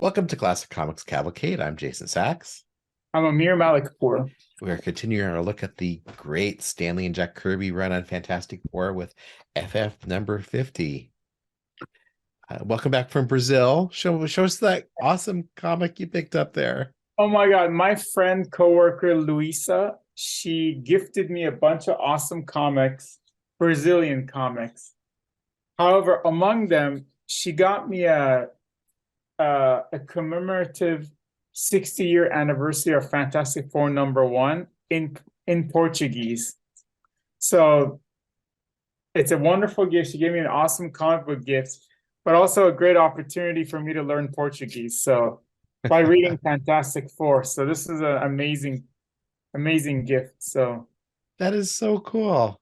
Welcome to Classic Comics Cavalcade. I'm Jason Sachs. I'm Amir Four. We are continuing our look at the great Stanley and Jack Kirby run on Fantastic Four with FF number 50. Welcome back from Brazil. Show us that awesome comic you picked up there. Oh my God, my friend, coworker Luisa, she gifted me a bunch of awesome comics, Brazilian comics. However, among them, she got me a commemorative 60-year anniversary of Fantastic Four #1 in Portuguese. So it's a wonderful gift. She gave me an awesome comic book gift, but also a great opportunity for me to learn Portuguese. So by reading Fantastic Four. So this is an amazing gift. So That is so cool.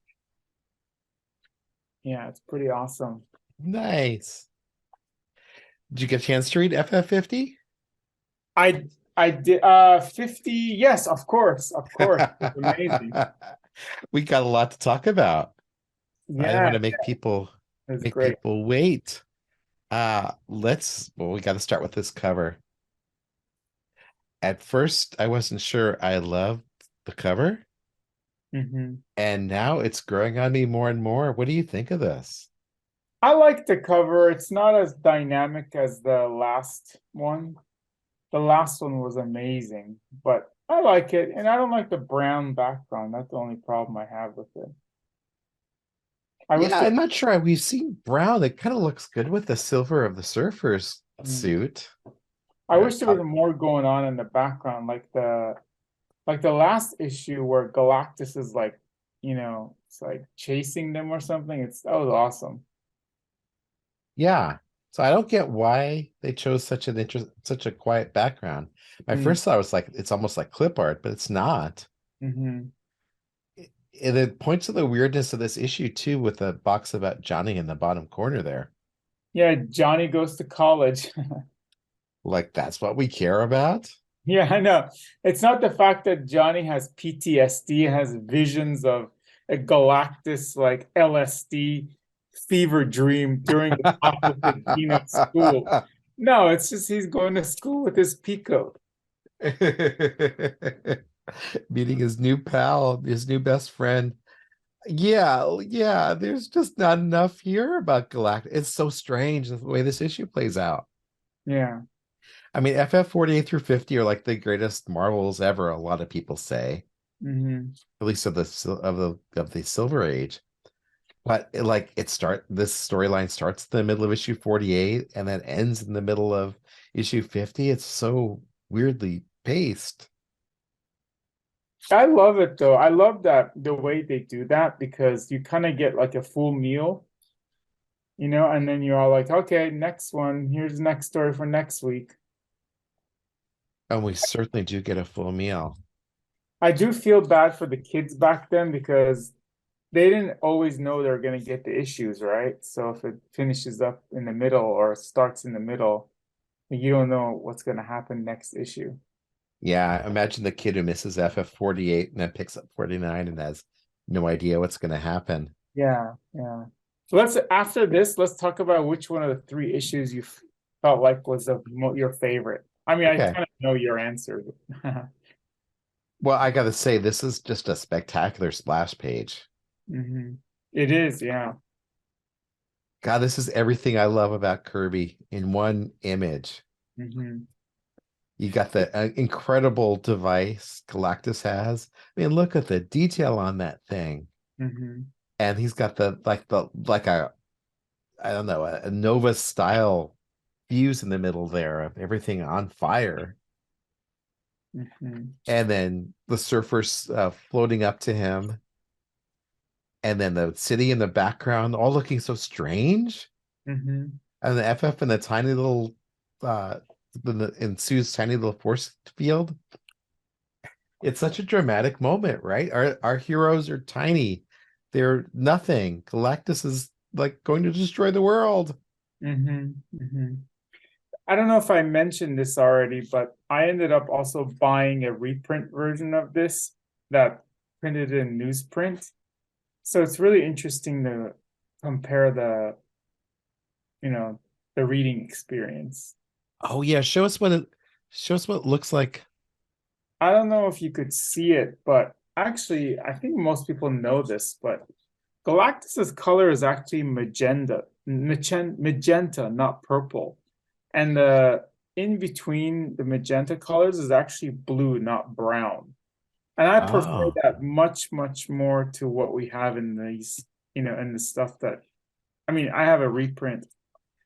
yeah, it's pretty awesome. Nice. Did you get a chance to read FF50? I did 50, yes, of course. It's amazing. We got a lot to talk about. I don't Yeah, want to make people it's great. wait. We got to start with this cover. At first, I wasn't sure I loved the cover, and now it's growing on me more and more. What do you think of this? I like the cover. It's not as dynamic as the last one. The last one was amazing, but I like it, and I don't like the brown background. That's the only problem I have with it. I wish Yeah, there, I'm not sure. We've seen brown. It kind of looks good with the silver of the surfer's mm, suit. I wish there was more going on in the background, like the last issue where Galactus is like, it's like chasing them or something. That was awesome. Yeah. So I don't get why they chose such a quiet background. My Mm, first thought was like it's almost like clip art, but it's not. hmm It points to the weirdness of this issue too, with the box about Johnny in the bottom corner there. Yeah, Johnny goes to college. Like that's what we care about. Yeah, I know. It's not the fact that Johnny has PTSD, has visions of a Galactus like LSD fever dream during the opposite dean of school. No, it's just he's going to school with his Pico. Meeting his new pal, his new best friend. Yeah, there's just not enough here about Galactic. It's so strange the way this issue plays out. Yeah. I mean, FF 48 through 50 are like the greatest Marvels ever, a lot of people say, hmm at least of the Silver Age. But this storyline starts in the middle of issue 48 and then ends in the middle of issue 50. It's so weirdly paced. I love it though. I love that the way they do that because you kind of get like a full meal, and then you're all like, okay, next one. Here's the next story for next week. And we certainly do get a full meal. I do feel bad for the kids back then because they didn't always know they were going to get the issues, right? So if it finishes up in the middle or starts in the middle, you don't know what's going to happen next issue. Yeah, imagine the kid who misses FF 48 and then picks up 49 and has no idea what's going to happen. Yeah, yeah. So after this, let's talk about which one of the three issues you felt like was your favorite. I mean, I Okay. kind of know your answer. Well, I got to say, this is just a spectacular splash page. It is, yeah. God, this is everything I love about Kirby in one image. hmm You got the incredible device Galactus has. I mean, look at the detail on that thing. hmm And he's got like a I don't know, a Nova style fuse in the middle there of everything on fire. hmm And then the surfers floating up to him, and then the city in the background, all looking so strange. hmm And the FF and the tiny little uh in Sue's tiny little force field. It's such a dramatic moment, right? Our heroes are tiny. They're nothing. Galactus is like going to destroy the world. hmm hmm I don't know if I mentioned this already, but I ended up also buying a reprint version of this that printed in newsprint. So it's really interesting to compare you know, the reading experience. Oh yeah, show us what it looks like. I don't know if you could see it, but actually, I think most people know this, but Galactus's color is actually magenta, not purple. And the in between the magenta colors is actually blue, not brown. And I prefer Oh, that much, much more to what we have in these, in the stuff that, I mean, I have a reprint,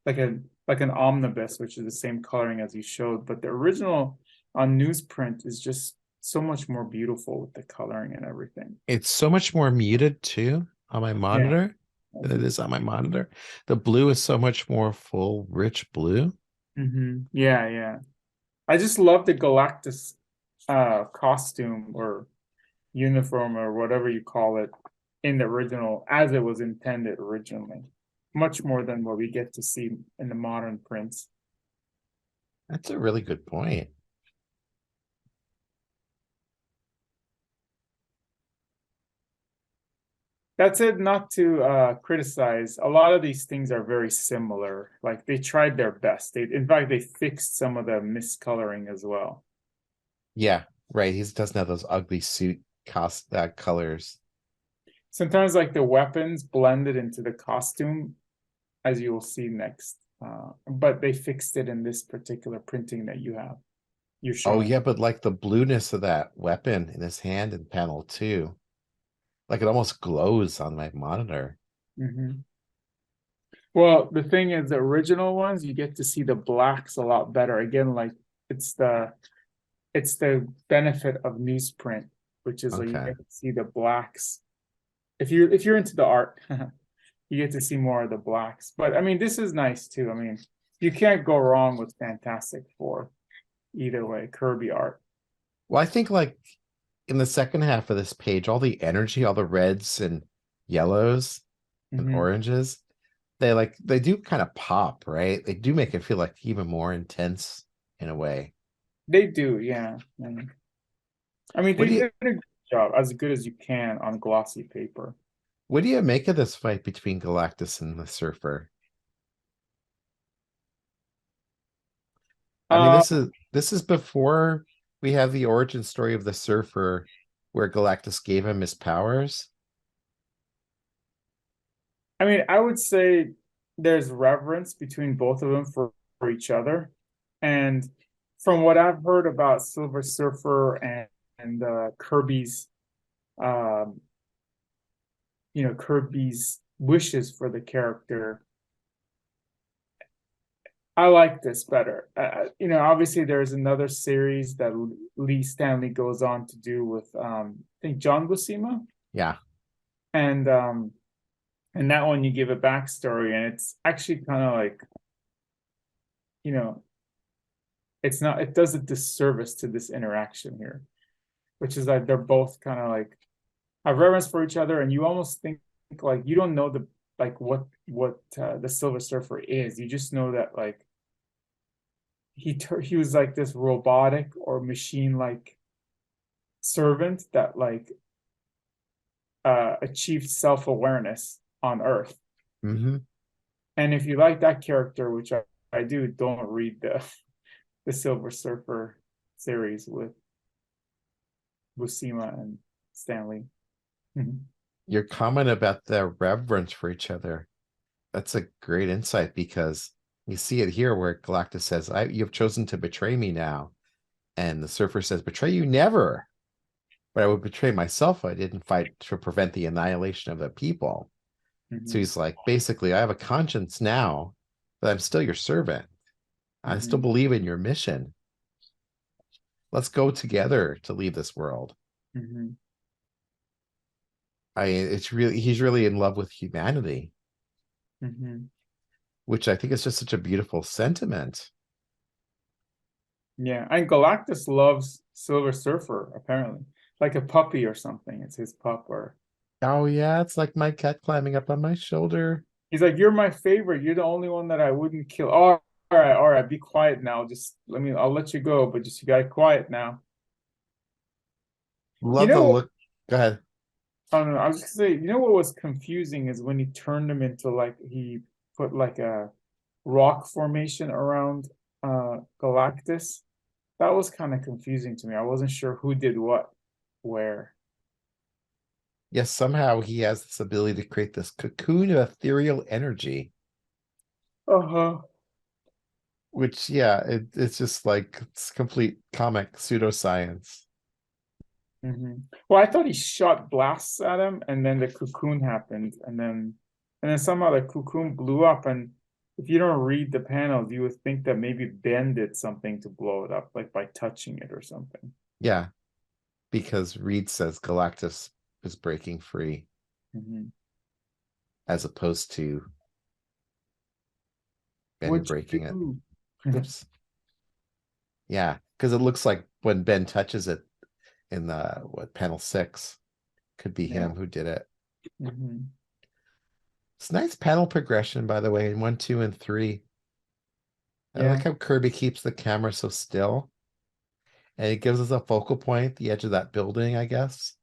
like an omnibus, which is the same coloring as you showed, but the original on newsprint is just so much more beautiful with the coloring and everything. it's so much more muted too on my Yeah. monitor than it is on my monitor. The blue is so much more full, rich blue. Yeah, yeah. I just love the Galactus costume or uniform or whatever you call it in the original as it was intended originally. Much more than what we get to see in the modern prints. That's a really good point. That's it, not to criticize. A lot of these things are very similar. Like they tried their best. In fact, they fixed some of the miscoloring as well. Yeah, right. He doesn't have those ugly suit cost colors. Sometimes like the weapons blended into the costume, as you will see next. But they fixed it in this particular printing that you're Oh showing. yeah, but like the blueness of that weapon in his hand and panel too. Like it almost glows on my monitor. Mhm. Well, the thing is, the original ones, you get to see the blacks a lot better. Again, like it's the it's the benefit of newsprint, which is like you Okay. get to see the blacks. If you're into the art, you get to see more of the blacks. But I mean, this is nice too. I mean, you can't go wrong with Fantastic Four either way, Kirby art. Well, I think like in the second half of this page, all the energy, all the reds and yellows and Hmm. oranges, they do kind of pop, right? They do make it feel like even more intense in a way. They do, yeah. And, I mean, What they do you did a good job, as good as you can on glossy paper. what do you make of this fight between Galactus and the Surfer? I mean, Uh, this is before we have the origin story of the Surfer where Galactus gave him his powers. I mean, I would say there's reverence between both of them for each other. And from what I've heard about Silver Surfer and Kirby's um, Kirby's wishes for the character, I like this better. Obviously there's another series that Lee Stanley goes on to do with I think John Buscema. Yeah. And that one you give a backstory and it's actually kind of like, you know, it does a disservice to this interaction here, which is like they're both kind of like have reverence for each other, and you almost think like you don't know the like what the Silver Surfer is. You just know that like he was like this robotic or machine like servant that like achieved self-awareness on Earth. Hmm. And if you like that character, which I do, don't read the Silver Surfer series with Buscema and Stanley. Mhm. Your comment about the reverence for each other, that's a great insight because you see it here where Galactus says, you have chosen to betray me now. And the Surfer says, betray you never. But I would betray myself if I didn't fight to prevent the annihilation of the people. So Mhm. he's like, basically, I have a conscience now, but I'm still your servant. I still Mhm. believe in your mission. Let's go together to leave this world. Mhm. He's really in love with humanity, Mhm. which I think is just such a beautiful sentiment. Yeah, and Galactus loves Silver Surfer apparently, like a puppy or something. It's his pup, or Oh, yeah, it's like my cat climbing up on my shoulder. he's like, "You're my favorite. You're the only one that I wouldn't kill." Oh, all right, be quiet now. Just I'll let you go, but just you got quiet now. You Love the know, look. Go ahead. I don't know. I was just gonna say, you know what was confusing is when he turned him into like he put like a rock formation around. Galactus. That was kind of confusing to me. I wasn't sure who did what, where. Yes, somehow he has this ability to create this cocoon of ethereal energy, Uh-huh. which, yeah, it's just like it's complete comic pseudoscience. Well, I thought he shot blasts at him, and then the cocoon happened, and then somehow the cocoon blew up. And if you don't read the panels, you would think that maybe Ben did something to blow it up, like by touching it or something. Yeah, because Reed says Galactus is breaking free Hmm. as opposed to Ben What'd breaking it. you do? Oops. Yeah, because it looks like when Ben touches it in the what panel 6, could be Yeah. him who did it. Hmm. It's nice panel progression, by the way, in 1, 2, and 3. I Yeah. like how Kirby keeps the camera so still, and it gives us a focal point, the edge of that building, I guess.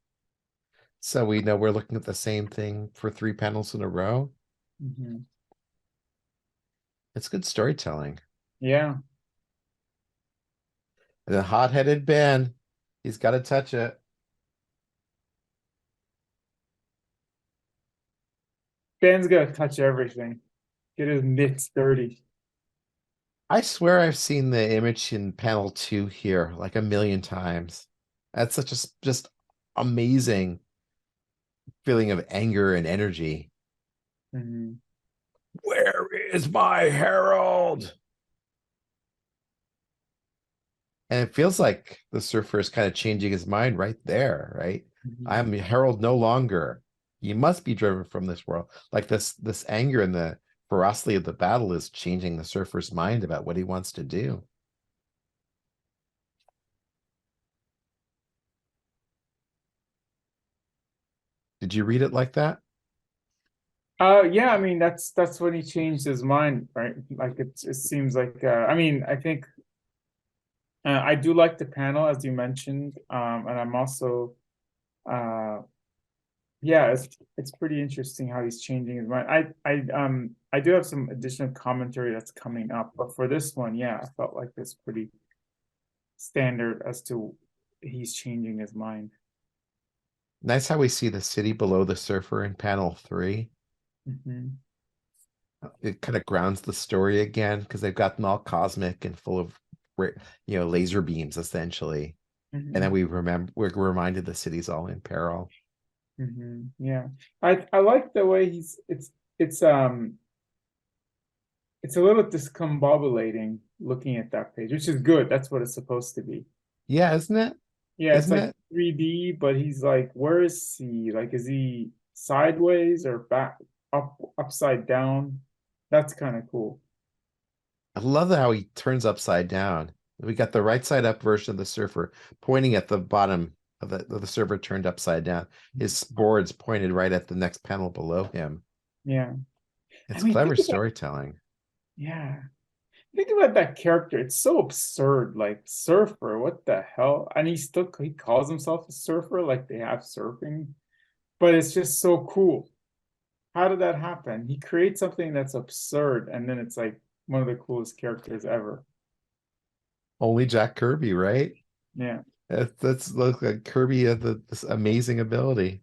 So we know we're looking at the same thing for 3 panels in a row. Hmm. It's good storytelling. Yeah. And then hot-headed Ben, he's got to touch it. Ben's gonna touch everything. Get his mitts dirty. I swear I've seen the image in panel 2 here like a million times. That's such a just amazing feeling of anger and energy. Hmm. Where is my herald? And it feels like the surfer is kind of changing his mind right there, right? Hmm. I'm herald no longer. You must be driven from this world. Like this anger and the ferocity of the battle is changing the surfer's mind about what he wants to do. Did you read it like that? Yeah, I mean that's when he changed his mind, right? Like it seems like I mean, I think I do like the panel as you mentioned. And I'm also uh yeah, it's pretty interesting how he's changing his mind. I do have some additional commentary that's coming up, but for this one, yeah, I felt like it's pretty standard as to he's changing his mind. Nice how we see the city below the surfer in panel 3. Hmm. It kind of grounds the story again because they've gotten all cosmic and full of laser beams essentially. And then Hmm. we're reminded the city's all in peril. Yeah. I like the way it's it's a little discombobulating looking at that page, which is good. That's what it's supposed to be. Yeah, isn't it? Yeah, it's Isn't like it? 3D, but he's like, where is he? Like, is he sideways or back upside down? That's kind of cool. I love how he turns upside down. We got the right side up version of the surfer pointing at the bottom of the surfer turned upside down. His board's pointed right at the next panel below him. Yeah. I It's mean, clever think about storytelling. yeah. Think about that character. It's so absurd. Like surfer, what the hell? And he calls himself a surfer, like they have surfing, but it's just so cool. How did that happen? He creates something that's absurd, and then it's like one of the coolest characters ever. Only Jack Kirby, right? Yeah. That's look like Kirby had this amazing ability.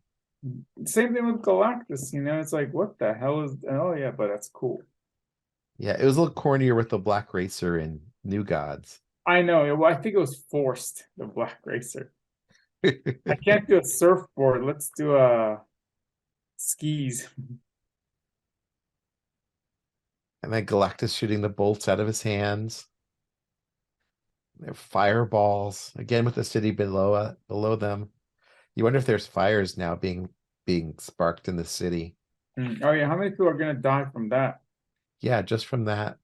Same thing with Galactus, it's like, what the hell is, oh yeah, but that's cool. Yeah, it was a little cornier with the Black Racer in New Gods. I know, well, I think it was forced, the Black Racer. I can't do a surfboard, let's do a skis. And then Galactus shooting the bolts out of his hands. They're fireballs again with the city below them. You wonder if there's fires now being sparked in the city. Oh yeah, how many people are gonna die from that? Yeah, just from that.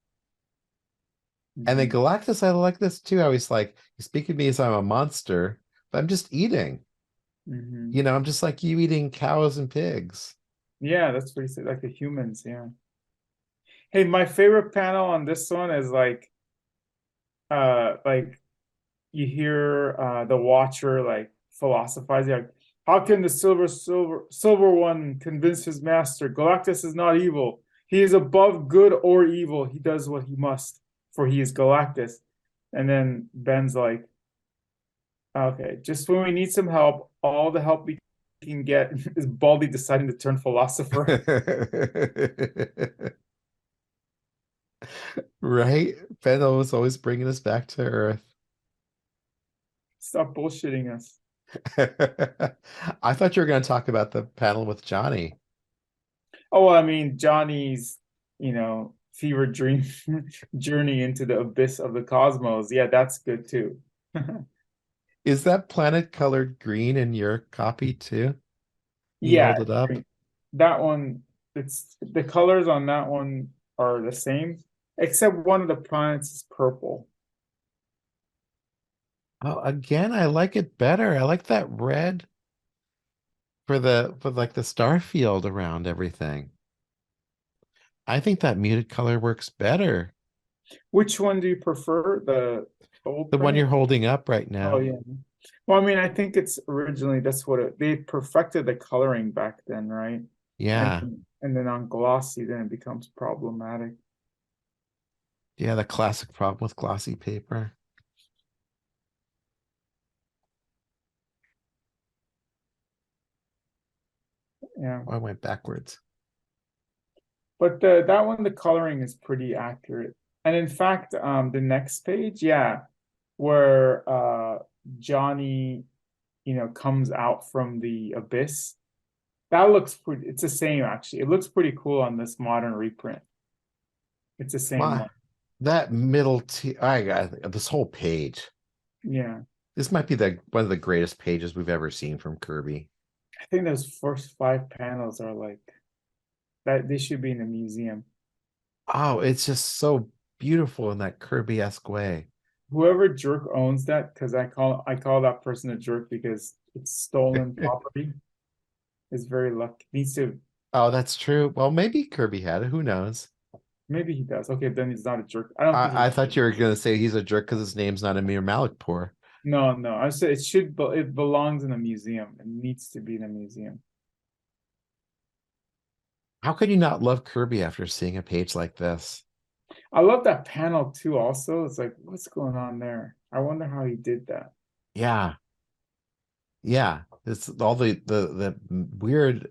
And then Hmm. Galactus, I like this too. How he's like, you speak of me as I'm a monster, but I'm just eating. Hmm. I'm just like you eating cows and pigs. Yeah, that's what he said, like the humans, yeah. Hey, my favorite panel on this one is like you hear the Watcher like philosophizing, like, how can the silver one convince his master? Galactus is not evil. He is above good or evil. He does what he must. for he is Galactus. And then Ben's like, okay, just when we need some help, all the help we can get is Baldy deciding to turn philosopher. Right? Fennel was always bringing us back to Earth. Stop bullshitting us. I thought you were going to talk about the panel with Johnny. Oh, well, I mean, Johnny's, fever dream journey into the abyss of the cosmos. Yeah, that's good too. Is that planet colored green in your copy too? Can you Yeah, hold it up? that one, it's the colors on that one are the same, except one of the planets is purple. Oh, again, I like it better. I like that red for like the star field around everything. I think that muted color works better. Which one do you prefer? The old The one print? you're holding up right Oh now. yeah. Well, I mean, I think it's originally that's what they perfected the coloring back then, right? And Yeah. and then on glossy, then it becomes problematic. Yeah, the classic problem with glossy paper. Yeah. Oh, I went backwards. But that one, the coloring is pretty accurate. And in fact, the next page, yeah, where Johnny, comes out from the abyss. That looks pretty, it's the same actually. It looks pretty cool on this modern reprint. It's the same My one. that middle t I got this whole page. Yeah. This might be the one of the greatest pages we've ever seen from Kirby. I think those first five panels are like that they should be in a museum. Oh, it's just so beautiful in that Kirby-esque way. Whoever jerk owns that, because I call that person a jerk because it's stolen property, is very lucky. Needs to Oh, that's true. Well, maybe Kirby had it. Who knows? maybe he does. Okay, then he's not a jerk. I don't think I he thought you were gonna say he's a jerk because his name's not Amir Malikpour. no, no. I said it belongs in a museum. It needs to be in a museum. How could you not love Kirby after seeing a page like this? I love that panel too, also. It's like, what's going on there? I wonder how he did that. Yeah, yeah. It's all the weird,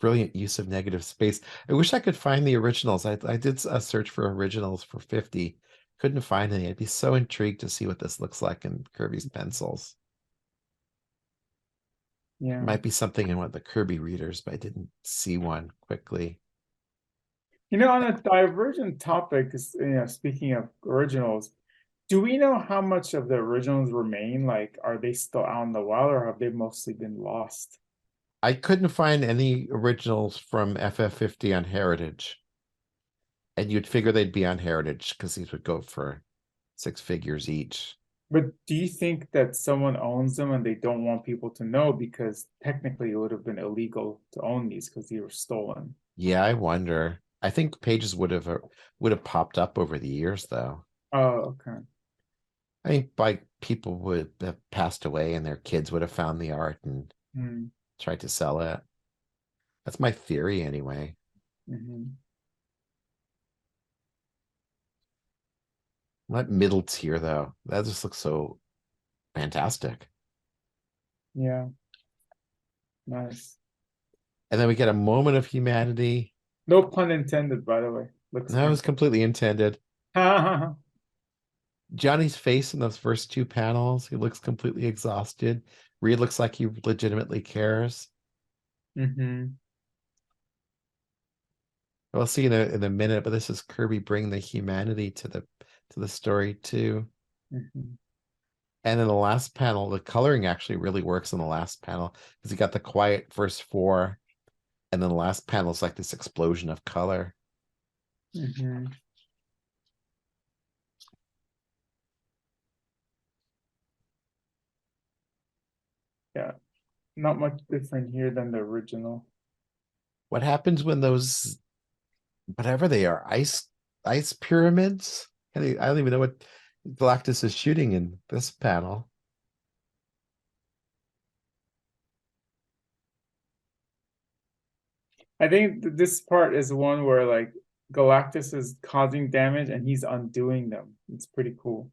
brilliant use of negative space. I wish I could find the originals. I did a search for originals for 50. Couldn't find any. I'd be so intrigued to see what this looks like in Kirby's pencils. Yeah. Might be something in one of the Kirby readers, but I didn't see one quickly. On a divergent topic, speaking of originals, do we know how much of the originals remain? Like, are they still out in the wild or have they mostly been lost? I couldn't find any originals from FF50 on Heritage. And you'd figure they'd be on Heritage because these would go for 6 figures each. But do you think that someone owns them and they don't want people to know because technically it would have been illegal to own these because they were stolen? Yeah, I wonder. I think pages would have popped up over the years, though. Oh, okay. I think like people would have passed away and their kids would have found the art and Hmm. tried to sell it. That's my theory, anyway. Hmm. That middle tier, though, that just looks so fantastic. Yeah, nice. And then we get a moment of humanity. No pun intended, by the way. Looks That was fantastic. completely intended. Johnny's face in those first two panels, he looks completely exhausted. Reed looks like he legitimately cares. Hmm. We'll see in a minute, but this is Kirby bringing the humanity to the story too. Hmm. And in the last panel, the coloring actually really works in the last panel because you got the quiet first four, and then the last panel is like this explosion of color. Hmm. Yeah, not much different here than the original. What happens when those whatever they are, ice pyramids? I don't even know what Galactus is shooting in this panel. I think this part is one where like Galactus is causing damage and he's undoing them. It's pretty cool.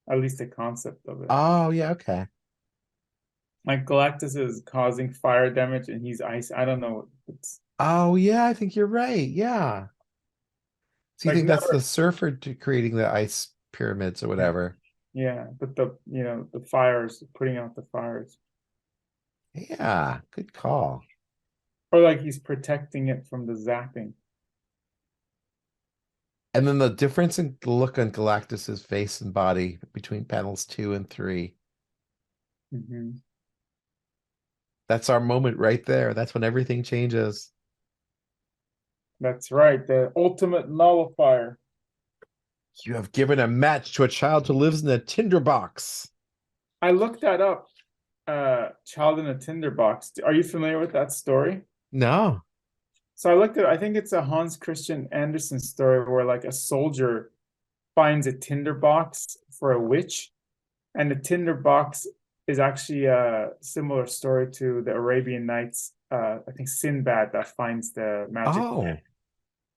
At least the concept of it. Oh, yeah, okay. Like Galactus is causing fire damage and he's ice. I don't know. It's Oh, yeah, I think you're right. Yeah. So you like think that's never. the surfer creating the ice pyramids or whatever? Yeah, but the fires, putting out the fires. Yeah, good call. Or like he's protecting it from the zapping. And then the difference in look on Galactus's face and body between panels 2 and 3. Hmm. That's our moment right there. That's when everything changes. That's right, the ultimate nullifier. You have given a match to a child who lives in a tinderbox. I looked that up. Child in a Tinderbox. Are you familiar with that story? No. So I looked at, I think it's a Hans Christian Andersen story where like a soldier finds a tinderbox for a witch, and the tinderbox is actually a similar story to the Arabian Nights. I think Sinbad that finds the magic lamp. Oh, So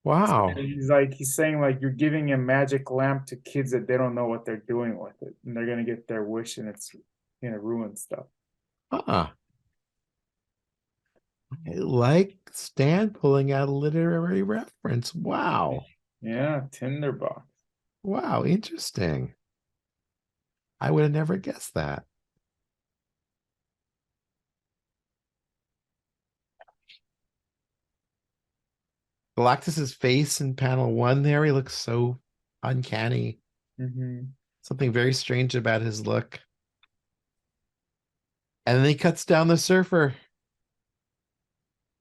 wow. he's saying like you're giving a magic lamp to kids that they don't know what they're doing with it, and they're gonna get their wish, and it's gonna ruin stuff. Huh. I like Stan pulling out a literary reference. Wow. Yeah, tinderbox. Wow, interesting. I would have never guessed that. Galactus's face in panel 1 there, he looks so uncanny. Hmm. Something very strange about his look. And then he cuts down the surfer.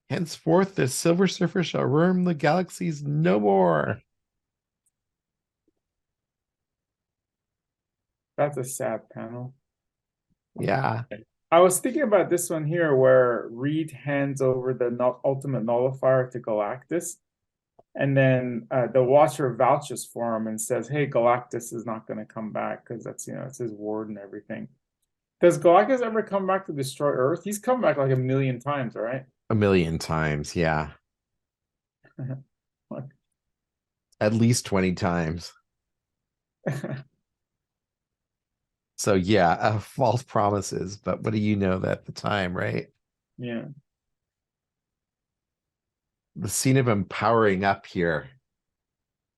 Henceforth, the Silver Surfer shall roam the galaxies no more. That's a sad panel. Yeah. I was thinking about this one here where Reed hands over the ultimate nullifier to Galactus, and then the Watcher vouches for him and says, "Hey, Galactus is not going to come back because that's it's his word and everything." Does Galactus ever come back to destroy Earth? He's come back like a million times, right? A million times. Yeah. Like, At least 20 times. So, yeah, false promises. But what do you know at the time, right? yeah. The scene of him powering up here.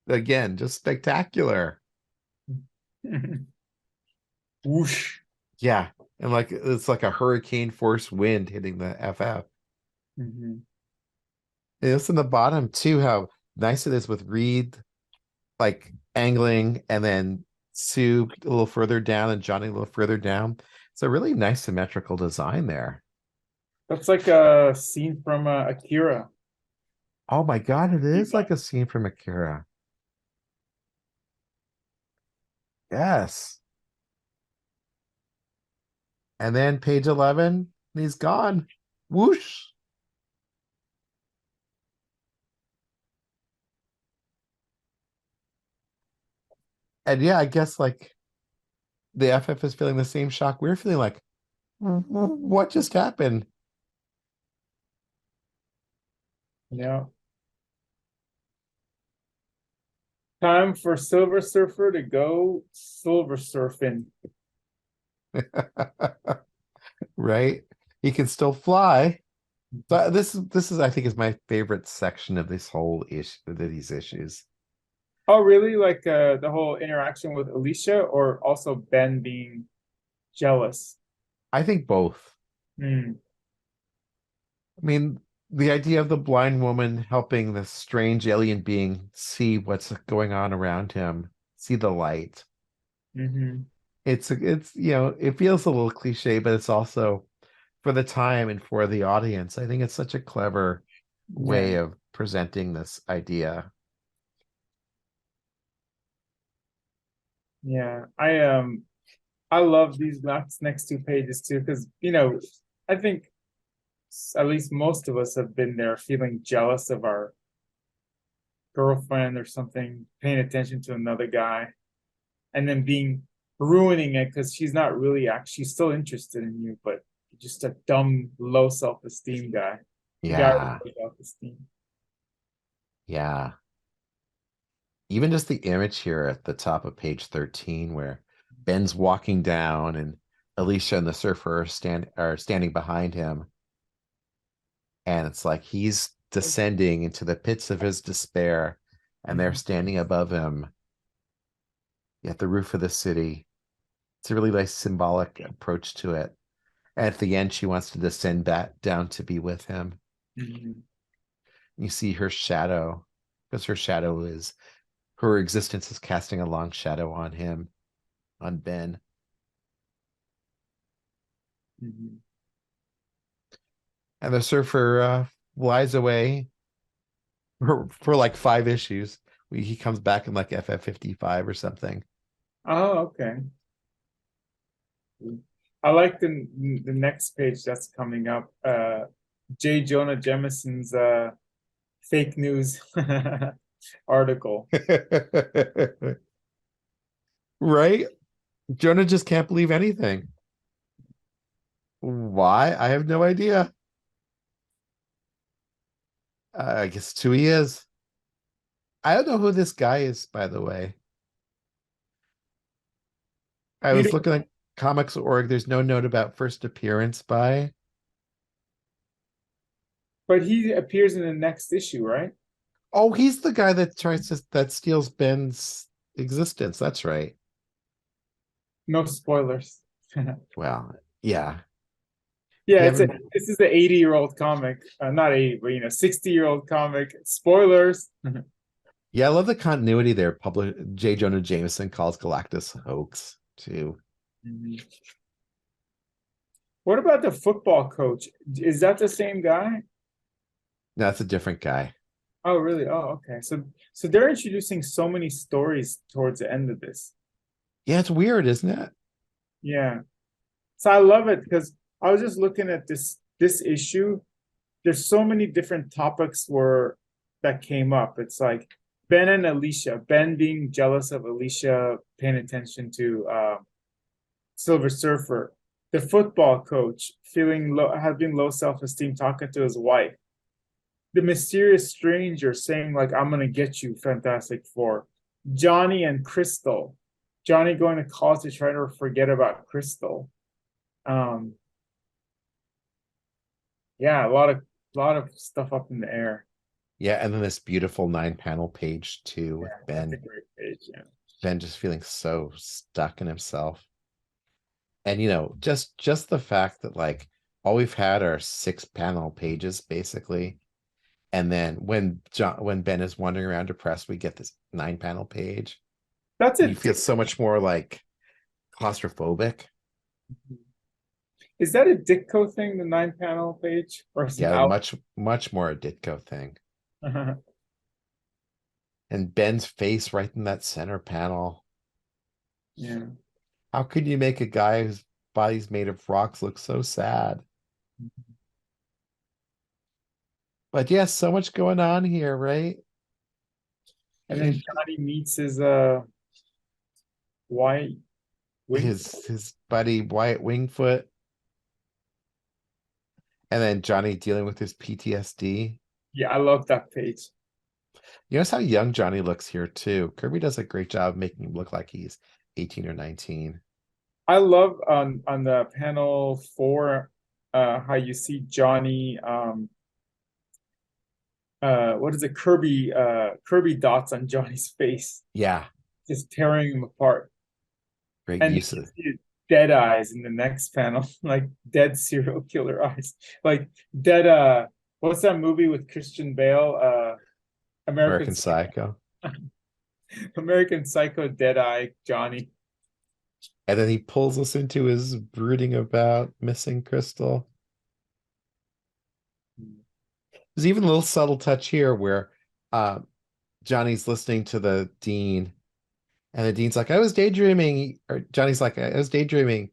Again, just spectacular. Whoosh. Yeah. And like it's like a hurricane force wind hitting the FF. Hmm. And it's in the bottom too, how nice it is with Reed like angling and then Sue a little further down and Johnny a little further down. It's a really nice symmetrical design there. That's like a scene from Akira. Oh my God, it is like a scene from Akira. Yes. And then page 11, and he's gone. Whoosh. And yeah, I guess like the FF is feeling the same shock we're feeling like, what just happened? Yeah. Time for Silver Surfer to go silver surfing. Right? He can still fly. So this is I think is my favorite section of this whole issue of these issues. Oh, really? Like the whole interaction with Alicia, or also Ben being jealous? I think both. Hmm. I mean, the idea of the blind woman helping this strange alien being see what's going on around him, see the light. Hmm. It's it feels a little cliche, but it's also for the time and for the audience. I think it's such a clever Yeah. way of presenting this idea. Yeah. I love these next two pages too, because I think at least most of us have been there feeling jealous of our girlfriend or something, paying attention to another guy, and then being ruining it because she's not really actually still interested in you, but just a dumb, low self-esteem guy. A guy with Yeah. low self-esteem. Yeah. Even just the image here at the top of page 13 where Ben's walking down and Alicia and the surfer are standing behind him. And it's like he's descending into the pits of his despair, and they're Mhm. standing above him at the roof of the city. It's a really nice symbolic approach to it. And at the end, she wants to descend back down to be with him. Mhm. You see her shadow, because her existence is casting a long shadow on him, on Ben. Mhm. And the surfer flies away for like 5 issues. He comes back in like FF55 or something. Oh, okay. I like the next page that's coming up. J. Jonah Jameson's fake news article. Right? Jonah just can't believe anything. Why? I have no idea. I guess it's who he is. I don't know who this guy is, by the way. I You was don't, looking at comics.org. There's no note about first appearance by. but he appears in the next issue, right? Oh, he's the guy that steals Ben's existence. That's right. No spoilers. Well, yeah. Yeah, You haven't. this is the 80-year-old comic. Not 80, but 60-year-old comic. Spoilers. Yeah, I love the continuity there. J. Jonah Jameson calls Galactus a hoax too. Mhm. What about the football coach? Is that the same guy? No, that's a different guy. Oh, really? Oh, okay. So they're introducing so many stories towards the end of this. Yeah, it's weird, isn't it? Yeah. So I love it because I was just looking at this issue. There's so many different topics where that came up. It's like Ben and Alicia, Ben being jealous of Alicia paying attention to Silver Surfer, the football coach feeling low, having low self-esteem, talking to his wife, the mysterious stranger saying like I'm gonna get you, Fantastic Four, Johnny and Crystal, Johnny going to college to try to forget about Crystal. Um, yeah, a lot of stuff up in the air. Yeah, and then this beautiful 9 panel page too Yeah, with that's a Ben. great page. Yeah. Ben just feeling so stuck in himself. And just the fact that like all we've had are 6 panel pages basically. And then when Ben is wandering around depressed, we get this 9 panel page. That's And you it. feel so much more like claustrophobic. Is that a Ditko thing, the 9 panel page, or some Yeah, out? much more a Ditko thing. And Ben's face right in that center panel. Yeah. How could you make a guy whose body's made of rocks look so sad? But yeah, so much going on here, right? And then And Johnny meets his white wing. his buddy Wyatt Wingfoot, and then Johnny dealing with his PTSD. Yeah, I love that page. You notice how young Johnny looks here too. Kirby does a great job making him look like he's 18 or 19. I love on the panel 4 how you see Johnny what is it, Kirby dots on Johnny's face, Yeah, just tearing him apart. great And use you of. see dead eyes in the next panel, like dead serial killer eyes. Like dead what's that movie with Christian Bale? American American Psycho. American Psycho, dead eye Johnny. And then he pulls us into his brooding about missing Crystal. There's even a little subtle touch here where uh, Johnny's listening to the dean, and the dean's like, I was daydreaming. Or Johnny's like, I was daydreaming.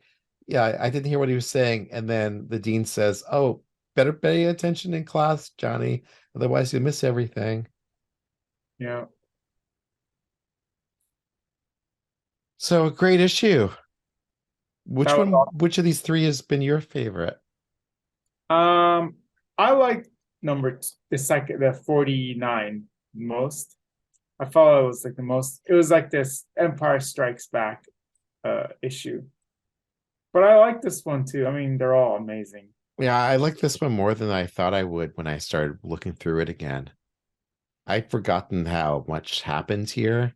Yeah, I didn't hear what he was saying. And then the dean says, oh, better pay attention in class, Johnny. Otherwise, you'll miss everything. Yeah. So a great issue. That was Which of these three has been your favorite? I like the 49 most. I felt it was like the most. It was like this Empire Strikes Back issue. But I like this one too. I mean, they're all amazing. Yeah, I like this one more than I thought I would when I started looking through it again. I'd forgotten how much happens here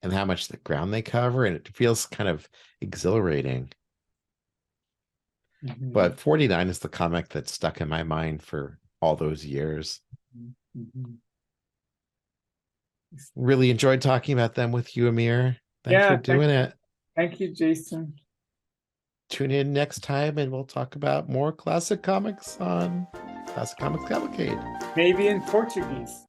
and how much the ground they cover, and it feels kind of exhilarating. Mhm, But 49 is the comic that stuck in my mind for all those years. mhm. Really enjoyed talking about them with you, Amir. Thanks for Yeah, doing it. thank you, Jason. Tune in next time and we'll talk about more classic comics on Classic Comics Cavalcade. Maybe in Portuguese.